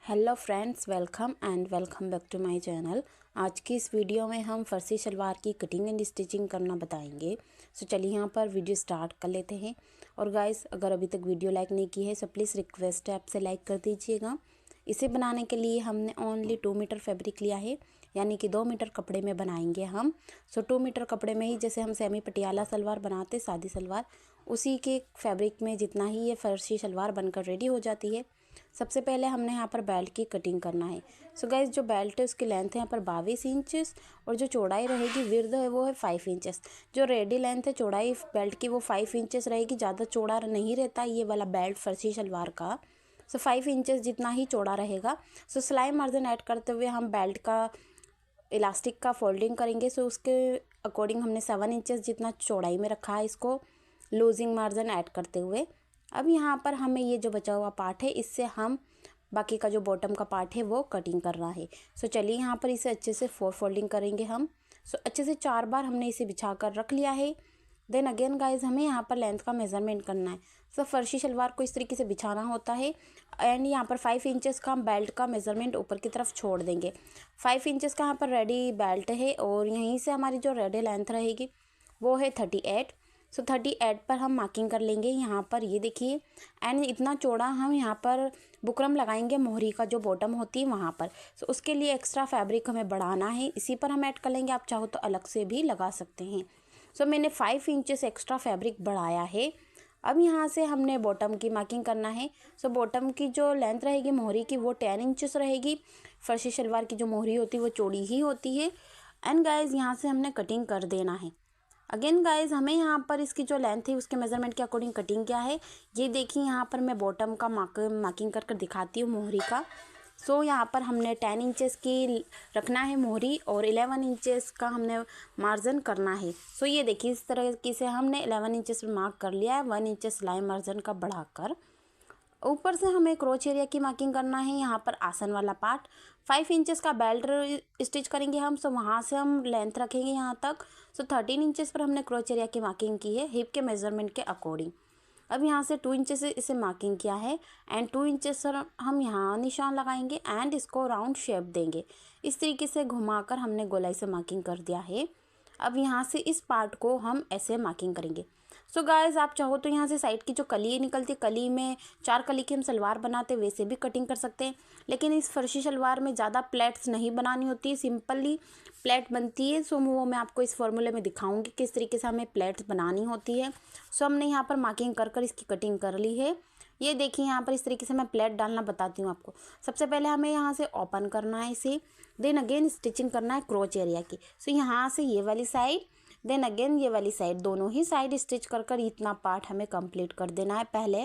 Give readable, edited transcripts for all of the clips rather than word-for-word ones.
Hello friends, welcome back to my channel. आज की इस वीडियो में हम फर्सी शलवार की कटिंग एंड स्टिचिंग करना बताएंगे। सो चलिए यहाँ पर वीडियो स्टार्ट कर लेते हैं। और गाइस, अगर अभी तक वीडियो लाइक नहीं की है सो प्लीज़ रिक्वेस्ट है आपसे लाइक कर दीजिएगा। इसे बनाने के लिए हमने ओनली 2 मीटर फैब्रिक लिया है, यानी कि 2 मीटर कपड़े में बनाएंगे हम। सो 2 मीटर कपड़े में ही जैसे हम सेमी पटियाला सलवार बनाते, सादी सलवार, उसी के फैब्रिक में जितना ही ये फर्सी शलवार बनकर रेडी हो जाती है। सबसे पहले हमने यहाँ पर बेल्ट की कटिंग करना है। सो गाइज, जो बेल्ट है उसकी लेंथ है यहाँ पर 22 इंचेस और जो चौड़ाई रहेगी विर्द है वो है 5 इंचेस। जो रेडी लेंथ है चौड़ाई बेल्ट की वो 5 इंचेस रहेगी, ज़्यादा चौड़ा नहीं रहता ये वाला बेल्ट फर्सी शलवार का। सो 5 इंचेस जितना ही चौड़ा रहेगा। सो सिलाई मार्जिन ऐड करते हुए हम बेल्ट का इलास्टिक का फोल्डिंग करेंगे। सो उसके अकॉर्डिंग हमने 7 इंचेस जितना चौड़ाई में रखा है इसको, लूजिंग मार्जिन ऐड करते हुए। अब यहाँ पर हमें ये जो बचा हुआ पार्ट है इससे हम बाकी का जो बॉटम का पार्ट है वो कटिंग करना है। सो चलिए यहाँ पर इसे अच्छे से 4 फोल्डिंग करेंगे हम। सो अच्छे से 4 बार हमने इसे बिछा कर रख लिया है। देन अगेन गाइज, हमें यहाँ पर लेंथ का मेजरमेंट करना है। सो फर्शी शलवार को इस तरीके से बिछाना होता है एंड यहाँ पर 5 इंचेस का हम बेल्ट का मेजरमेंट ऊपर की तरफ छोड़ देंगे। 5 इंचेस का यहाँ पर रेडी बेल्ट है और यहीं से हमारी जो रेडी लेंथ रहेगी वो है 38। सो 38 पर हम मार्किंग कर लेंगे यहाँ पर, ये देखिए। एंड इतना चौड़ा हम यहाँ पर बुकरम लगाएंगे मोहरी का जो बॉटम होती है वहाँ पर। सो उसके लिए एक्स्ट्रा फैब्रिक हमें बढ़ाना है, इसी पर हम ऐड कर लेंगे। आप चाहो तो अलग से भी लगा सकते हैं। सो मैंने 5 इंचेस एक्स्ट्रा फैब्रिक बढ़ाया है। अब यहाँ से हमने बॉटम की मार्किंग करना है। सो बॉटम की जो लेंथ रहेगी मोहरी की वो 10 इंचेस रहेगी। फर्शी शलवार की जो मोहरी होती है वो चौड़ी ही होती है। एंड गाइज, यहाँ से हमने कटिंग कर देना है। अगेन गाइज, हमें यहाँ पर इसकी जो लेंथ है उसके मेजरमेंट के अकॉर्डिंग कटिंग क्या है ये देखिए। यहाँ पर मैं बॉटम का मार्किंग कर दिखाती हूँ मोहरी का। सो यहाँ पर हमने 10 इंचेस की रखना है मोहरी और 11 इंचेस का हमने मार्जिन करना है। सो ये देखिए, इस तरीके से हमने 11 इंचेस मार्क कर लिया है, 1 इंचेस सिलाई मार्जिन का बढ़ाकर। ऊपर से हमें क्रोच एरिया की मार्किंग करना है। यहाँ पर आसन वाला पार्ट 5 इंचेस का बेल्ट स्टिच करेंगे हम। सो वहाँ से हम लेंथ रखेंगे यहाँ तक। सो 13 इंचेस पर हमने क्रोच एरिया की मार्किंग की है हिप के मेजरमेंट के अकॉर्डिंग। अब यहाँ से 2 इंचेस से इसे मार्किंग किया है एंड 2 इंचेस पर हम यहाँ निशान लगाएंगे एंड इसको राउंड शेप देंगे। इस तरीके से घुमाकर हमने गोलाई से मार्किंग कर दिया है। अब यहाँ से इस पार्ट को हम ऐसे मार्किंग करेंगे। सो गाइस, आप चाहो तो यहाँ से साइड की जो कली निकलती, कली में 4 कली की हम सलवार बनाते वैसे भी कटिंग कर सकते हैं। लेकिन इस फर्शी शलवार में ज़्यादा प्लेट्स नहीं बनानी होती है, सिंपली प्लेट बनती है। सो वो मैं आपको इस फॉर्मूले में दिखाऊंगी किस तरीके से हमें प्लेट्स बनानी होती है। सो हमने यहाँ पर मार्किंग कर इसकी कटिंग कर ली है। ये देखिए, यहाँ पर इस तरीके से मैं प्लेट डालना बताती हूँ आपको। सबसे पहले हमें यहाँ से ओपन करना है इसे, देन अगेन स्टिचिंग करना है क्रोच एरिया की। सो यहाँ से ये वाली साइड, देन अगेन ये वाली साइड, दोनों ही साइड स्टिच कर इतना पार्ट हमें कंप्लीट कर देना है पहले।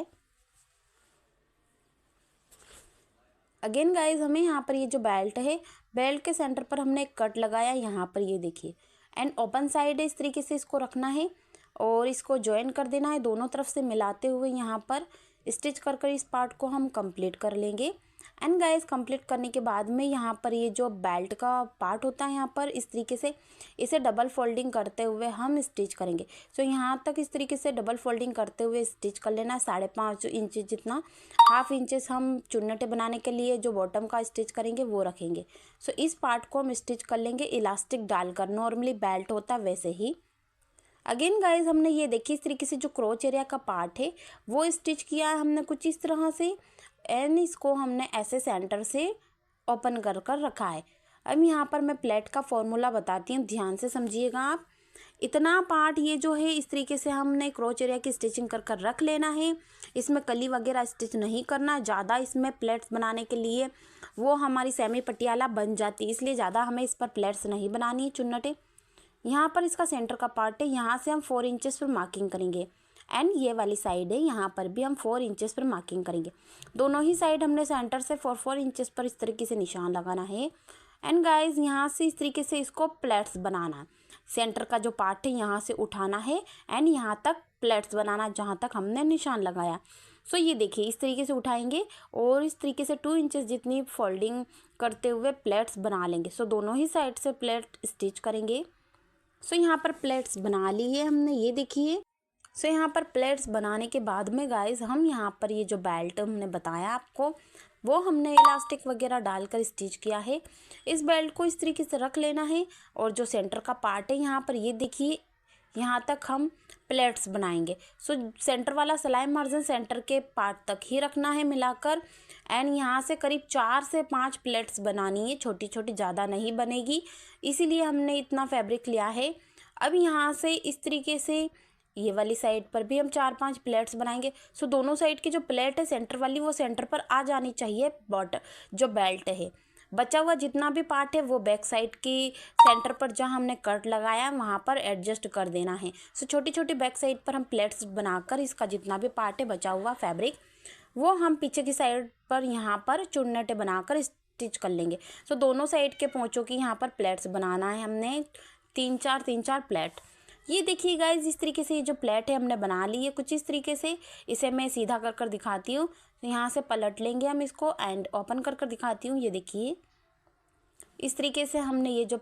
अगेन गाइज, हमें यहाँ पर ये जो बेल्ट है, बेल्ट के सेंटर पर हमने एक कट लगाया यहाँ पर, ये देखिए। एंड ओपन साइड है, इस तरीके से इसको रखना है और इसको ज्वाइन कर देना है दोनों तरफ से मिलाते हुए। यहाँ पर स्टिच कर इस पार्ट को हम कंप्लीट कर लेंगे। एंड गाइस, कंप्लीट करने के बाद में यहाँ पर ये जो बेल्ट का पार्ट होता है यहाँ पर इस तरीके से इसे डबल फोल्डिंग करते हुए हम स्टिच करेंगे। सो यहाँ तक इस तरीके से डबल फोल्डिंग करते हुए स्टिच कर लेना है। 5.5 इंच जितना, हाफ इंचेस हम चुन्नटे बनाने के लिए जो बॉटम का स्टिच करेंगे वो रखेंगे। सो इस पार्ट को हम स्टिच कर लेंगे इलास्टिक डालकर, नॉर्मली बेल्ट होता है वैसे ही। अगेन गाइज, हमने ये देखिए इस तरीके से जो क्रोच एरिया का पार्ट है वो स्टिच किया है हमने कुछ इस तरह से। एंड इसको हमने ऐसे सेंटर से ओपन कर रखा है। अब यहाँ पर मैं प्लेट का फॉर्मूला बताती हूँ, ध्यान से समझिएगा आप। इतना पार्ट ये जो है इस तरीके से हमने क्रोच एरिया की स्टिचिंग कर रख लेना है। इसमें कली वगैरह स्टिच नहीं करना ज़्यादा, इसमें प्लेट्स बनाने के लिए वो हमारी सेमी पटियाला बन जाती है, इसलिए ज़्यादा हमें इस पर प्लेट्स नहीं बनानी है चुन्नटे। यहाँ पर इसका सेंटर का पार्ट है, यहाँ से हम 4 इंचेस पर मार्किंग करेंगे। एंड ये वाली साइड है, यहाँ पर भी हम 4 इंचेस पर मार्किंग करेंगे। दोनों ही साइड हमने सेंटर से 4 इंचेस पर इस तरीके से निशान लगाना है। एंड गाइज, यहाँ से इस तरीके से इसको प्लेट्स बनाना है। सेंटर का जो पार्ट है यहाँ से उठाना है एंड यहाँ तक प्लेट्स बनाना जहाँ तक हमने निशान लगाया। सो ये देखिए, इस तरीके से उठाएंगे और इस तरीके से 2 इंचेस जितनी फोल्डिंग करते हुए प्लेट्स बना लेंगे। सो दोनों ही साइड से प्लेट स्टिच करेंगे। सो यहाँ पर प्लेट्स बना ली है हमने, ये देखिए। यहाँ पर प्लेट्स बनाने के बाद में गाइस, हम यहाँ पर ये जो बेल्ट हमने बताया आपको वो हमने इलास्टिक वगैरह डालकर स्टिच किया है। इस बेल्ट को इस तरीके से रख लेना है और जो सेंटर का पार्ट है यहाँ पर ये देखिए, यहाँ तक हम प्लेट्स बनाएंगे। सो सेंटर वाला सिलाई मार्जिन सेंटर के पार्ट तक ही रखना है मिलाकर। एंड यहाँ से करीब 4 से 5 प्लेट्स बनानी है, छोटी छोटी, ज़्यादा नहीं बनेगी, इसीलिए हमने इतना फैब्रिक लिया है। अब यहाँ से इस तरीके से ये वाली साइड पर भी हम 4-5 प्लेट्स बनाएंगे। सो दोनों साइड की जो प्लेट है सेंटर वाली, वो सेंटर पर आ जानी चाहिए जो बेल्ट है। बचा हुआ जितना भी पार्ट है वो बैक साइड की सेंटर पर जहाँ हमने कट लगाया वहाँ पर एडजस्ट कर देना है। सो छोटी छोटी बैक साइड पर हम प्लेट्स बनाकर इसका जितना भी पार्ट है बचा हुआ फैब्रिक, वो हम पीछे की साइड पर यहाँ पर चुन्नटे बनाकर स्टिच कर लेंगे। सो दोनों साइड के पोंचों की यहाँ पर प्लेट्स बनाना है हमने, 3-4 प्लेट। ये देखिए गाइज, इस तरीके से ये जो प्लेट है हमने बना ली है कुछ इस तरीके से। इसे मैं सीधा कर कर दिखाती हूँ। तो यहाँ से पलट लेंगे हम इसको एंड ओपन कर कर दिखाती हूँ। ये देखिए इस तरीके से हमने ये जो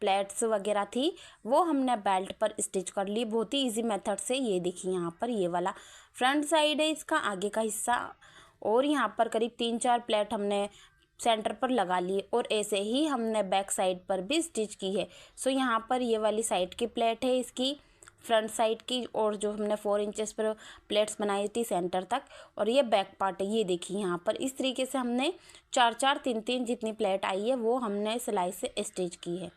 प्लेट्स वगैरह थी वो हमने बेल्ट पर स्टिच कर ली बहुत ही इजी मेथड से। ये देखिए यहाँ पर ये वाला फ्रंट साइड है इसका, आगे का हिस्सा, और यहाँ पर करीब 3-4 प्लेट हमने सेंटर पर लगा लिए और ऐसे ही हमने बैक साइड पर भी स्टिच की है। सो यहाँ पर ये वाली साइड की प्लेट है इसकी, फ्रंट साइड की, और जो हमने 4 इंचेस पर प्लेट्स बनाई थी सेंटर तक, और ये बैक पार्ट है। ये देखिए यहाँ पर इस तरीके से हमने 4-4, 3-3 जितनी प्लेट आई है वो हमने सिलाई से स्टिच की है।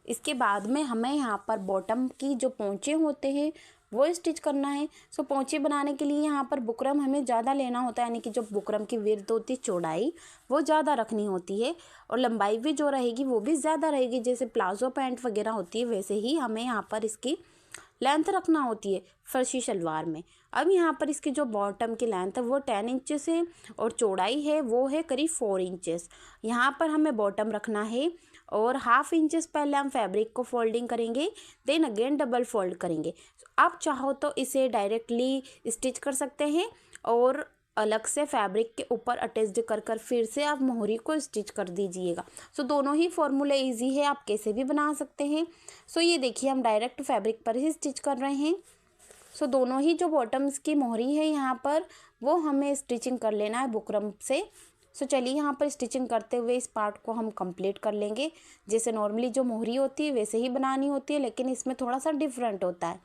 इसके बाद में हमें यहाँ पर बॉटम की जो पोंचे होते हैं वो स्टिच करना है। सो पोंचे बनाने के लिए यहाँ पर बुकरम हमें ज़्यादा लेना होता है, यानी कि जो बुकरम की विड्थ होती है, चौड़ाई, वो ज़्यादा रखनी होती है और लंबाई भी जो रहेगी वो भी ज़्यादा रहेगी। जैसे प्लाजो पैंट वगैरह होती है वैसे ही हमें यहाँ पर इसकी लेंथ रखना होती है फर्शी शलवार में। अब यहाँ पर इसकी जो बॉटम की लेंथ है वो 10 इंचेस है और चौड़ाई है वो है करीब 4 इंचेस। यहाँ पर हमें बॉटम रखना है और 1/2 इंचेस पहले हम फैब्रिक को फोल्डिंग करेंगे, देन अगेन डबल फोल्ड करेंगे। आप चाहो तो इसे डायरेक्टली स्टिच कर सकते हैं और अलग से फैब्रिक के ऊपर अटैच्ड कर कर फिर से आप मोहरी को स्टिच कर दीजिएगा। सो दोनों ही फॉर्मूले इजी है, आप कैसे भी बना सकते हैं। सो ये देखिए हम डायरेक्ट फैब्रिक पर ही स्टिच कर रहे हैं। सो दोनों ही जो बॉटम्स की मोहरी है यहाँ पर वो हमें स्टिचिंग कर लेना है बुकरम से। सो चलिए यहाँ पर स्टिचिंग करते हुए इस पार्ट को हम कंप्लीट कर लेंगे। जैसे नॉर्मली जो मोहरी होती है वैसे ही बनानी होती है, लेकिन इसमें थोड़ा सा डिफरेंट होता है।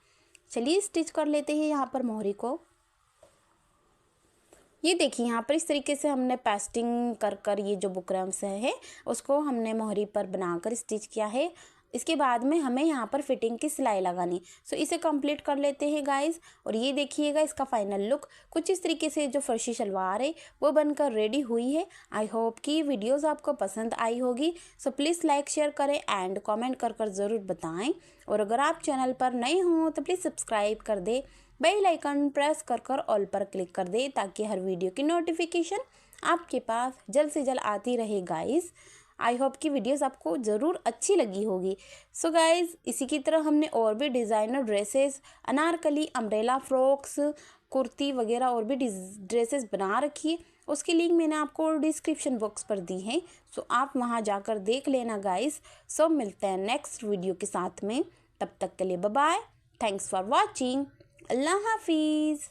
चलिए स्टिच कर लेते हैं यहाँ पर मोहरी को। ये देखिए यहाँ पर इस तरीके से हमने पेस्टिंग कर कर ये जो बुकरम्स है उसको हमने मोहरी पर बनाकर स्टिच किया है। इसके बाद में हमें यहाँ पर फिटिंग की सिलाई लगानी। सो इसे कंप्लीट कर लेते हैं गाइस। और ये देखिएगा इसका फाइनल लुक कुछ इस तरीके से जो फर्शी शलवार है वो बनकर रेडी हुई है। आई होप कि वीडियोस आपको पसंद आई होगी। सो प्लीज़ लाइक शेयर करें एंड कमेंट कर कर ज़रूर बताएं। और अगर आप चैनल पर नए हों तो प्लीज़ सब्सक्राइब कर दें, बेल आइकन प्रेस कर कर ऑल पर क्लिक कर दें ताकि हर वीडियो की नोटिफिकेशन आपके पास जल्द से जल्द आती रहे गाइस। आई होप कि वीडियोस आपको ज़रूर अच्छी लगी होगी। सो गाइस इसी की तरह हमने और भी designer dresses, anarkali, umbrella frocks, kurti वगैरह और भी ड्रेसेस बना रखी है। उसकी लिंक मैंने आपको डिस्क्रिप्शन बॉक्स पर दी है। सो आप वहां जाकर देख लेना गाइस। सो मिलते हैं नेक्स्ट वीडियो के साथ में, तब तक के लिए bye bye, thanks for watching, अल्लाह हाफिज़।